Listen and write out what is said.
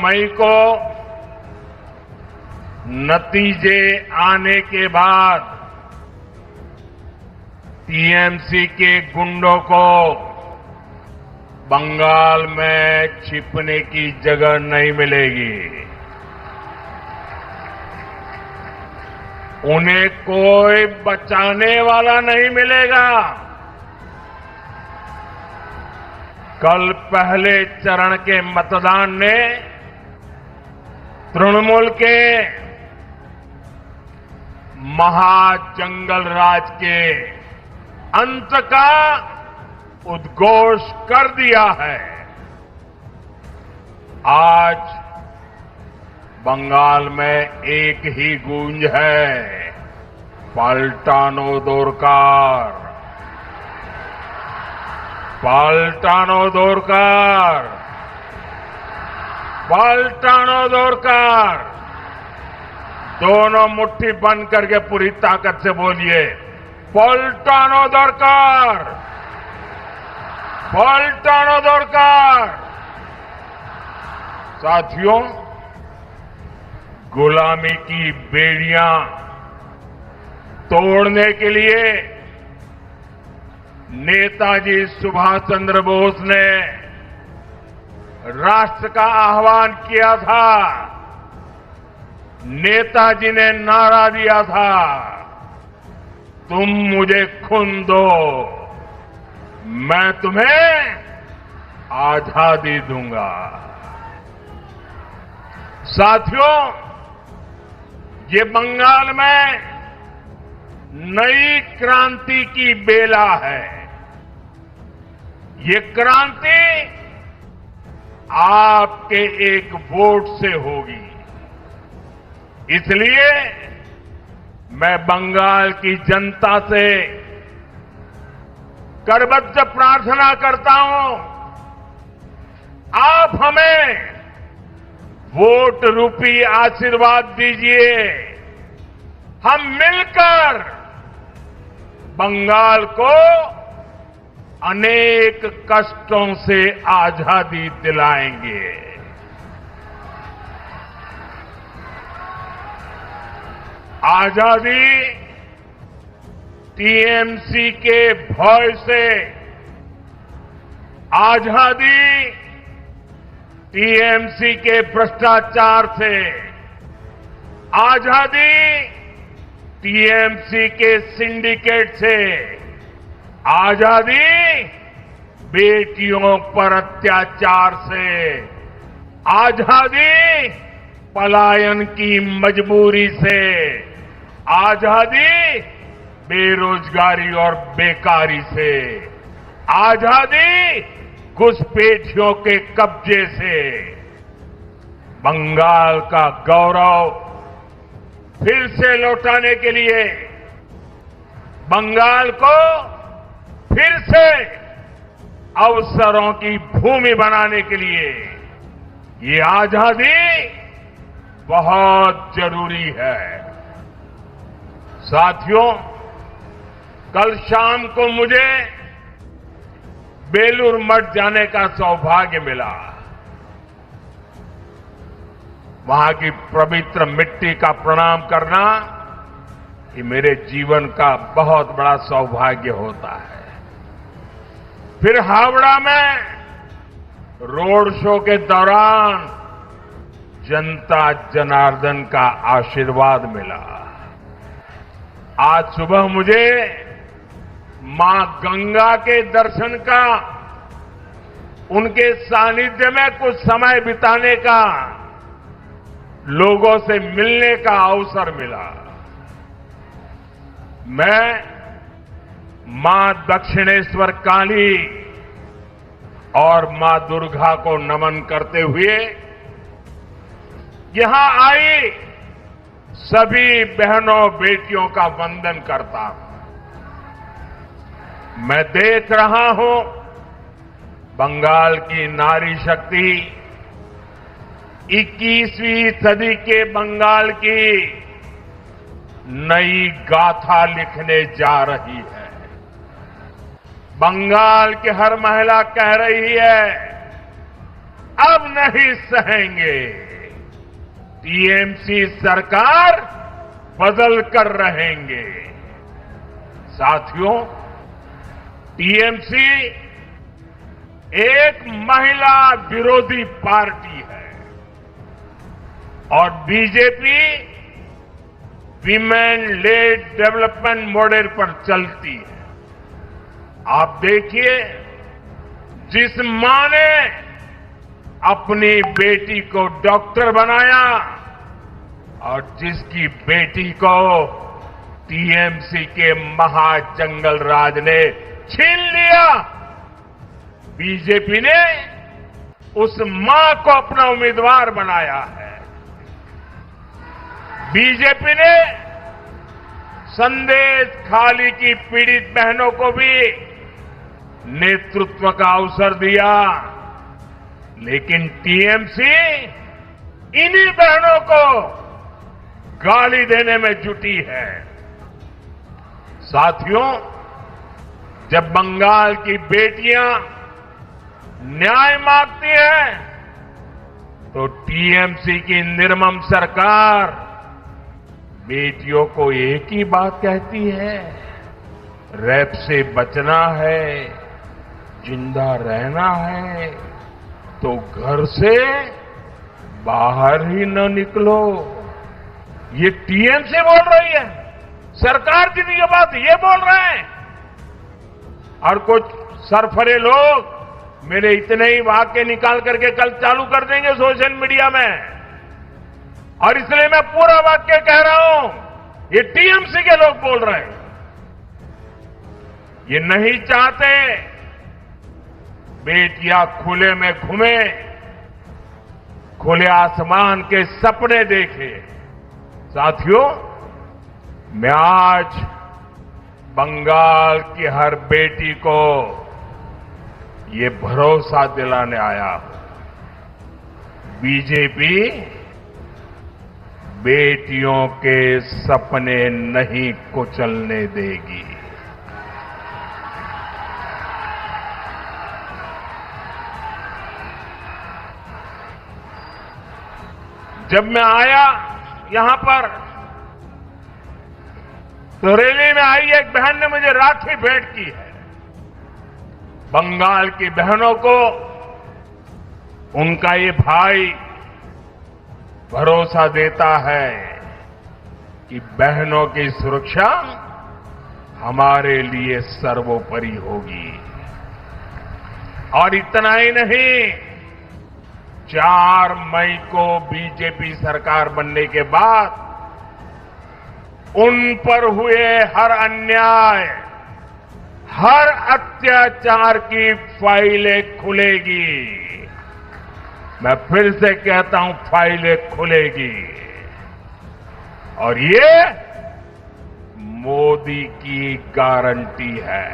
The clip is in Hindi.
मई को नतीजे आने के बाद टीएमसी के गुंडों को बंगाल में छिपने की जगह नहीं मिलेगी। उन्हें कोई बचाने वाला नहीं मिलेगा। कल पहले चरण के मतदान ने तृणमूल के महाजंगल राज के अंत का उद्घोष कर दिया है। आज बंगाल में एक ही गूंज है, पलटानो दोरकार, पलटानो दोरकार, पलटानो दोरकार। दोनों मुट्ठी बंद करके पूरी ताकत से बोलिए, पलटानो दोरकार, पलटानो दोरकार। साथियों, गुलामी की बेड़ियां तोड़ने के लिए नेताजी सुभाष चंद्र बोस ने राष्ट्र का आह्वान किया था। नेताजी ने नारा दिया था, तुम मुझे खून दो, मैं तुम्हें आजादी दूंगा। साथियों, ये बंगाल में नई क्रांति की बेला है। ये क्रांति आपके एक वोट से होगी। इसलिए मैं बंगाल की जनता से करबद्ध प्रार्थना करता हूं, आप हमें वोट रूपी आशीर्वाद दीजिए। हम मिलकर बंगाल को अनेक कष्टों से आजादी दिलाएंगे। आजादी टीएमसी के भय से, आजादी टीएमसी के भ्रष्टाचार से, आजादी टीएमसी के सिंडिकेट से, आजादी बेटियों पर अत्याचार से, आजादी पलायन की मजबूरी से, आजादी बेरोजगारी और बेकारी से, आजादी घुसपैठियों के कब्जे से। बंगाल का गौरव फिर से लौटाने के लिए, बंगाल को फिर से अवसरों की भूमि बनाने के लिए ये आजादी बहुत जरूरी है। साथियों, कल शाम को मुझे बेलूर मठ जाने का सौभाग्य मिला। वहां की पवित्र मिट्टी का प्रणाम करना ये मेरे जीवन का बहुत बड़ा सौभाग्य होता है। फिर हावड़ा में रोड शो के दौरान जनता जनार्दन का आशीर्वाद मिला। आज सुबह मुझे मां गंगा के दर्शन का, उनके सानिध्य में कुछ समय बिताने का, लोगों से मिलने का अवसर मिला। मैं मां दक्षिणेश्वर काली और मां दुर्गा को नमन करते हुए यहां आई सभी बहनों बेटियों का वंदन करता हूं। मैं देख रहा हूं बंगाल की नारी शक्ति 21वीं सदी के बंगाल की नई गाथा लिखने जा रही है। बंगाल की हर महिला कह रही है, अब नहीं सहेंगे। टीएमसी सरकार बदल कर रहेंगे। साथियों, टीएमसी एक महिला विरोधी पार्टी है और BJP women lead development model पर चलती है। आप देखिए, जिस मां ने अपनी बेटी को डॉक्टर बनाया और जिसकी बेटी को टीएमसी के महाजंगल राज ने छीन लिया, बीजेपी ने उस मां को अपना उम्मीदवार बनाया है। बीजेपी ने संदेश खाली की पीड़ित बहनों को भी नेतृत्व का अवसर दिया, लेकिन टीएमसी इन्हीं बहनों को गाली देने में जुटी है। साथियों, जब बंगाल की बेटियां न्याय मांगती हैं, तो टीएमसी की निर्मम सरकार बेटियों को एक ही बात कहती है, रेप से बचना है, जिंदा रहना है तो घर से बाहर ही न निकलो। ये टीएमसी बोल रही है, सरकार की भी ये बात ये बोल रहे हैं। और कुछ सरफरे लोग मेरे इतने ही वाक्य निकाल करके कल चालू कर देंगे सोशल मीडिया में, और इसलिए मैं पूरा वाक्य कह रहा हूं, ये टीएमसी के लोग बोल रहे हैं। ये नहीं चाहते बेटियां खुले में घूमे, खुले आसमान के सपने देखे। साथियों, मैं आज बंगाल की हर बेटी को ये भरोसा दिलाने आया हूं, बीजेपी बेटियों के सपने नहीं कुचलने देगी। जब मैं आया यहां पर, तो रैली में आई एक बहन ने मुझे राखी भेंट की है। बंगाल की बहनों को उनका ये भाई भरोसा देता है कि बहनों की सुरक्षा हमारे लिए सर्वोपरि होगी। और इतना ही नहीं, 4 मई को बीजेपी सरकार बनने के बाद उन पर हुए हर अन्याय, हर अत्याचार की फाइलें खुलेगी। मैं फिर से कहता हूं, फाइलें खुलेगी। और ये मोदी की गारंटी है।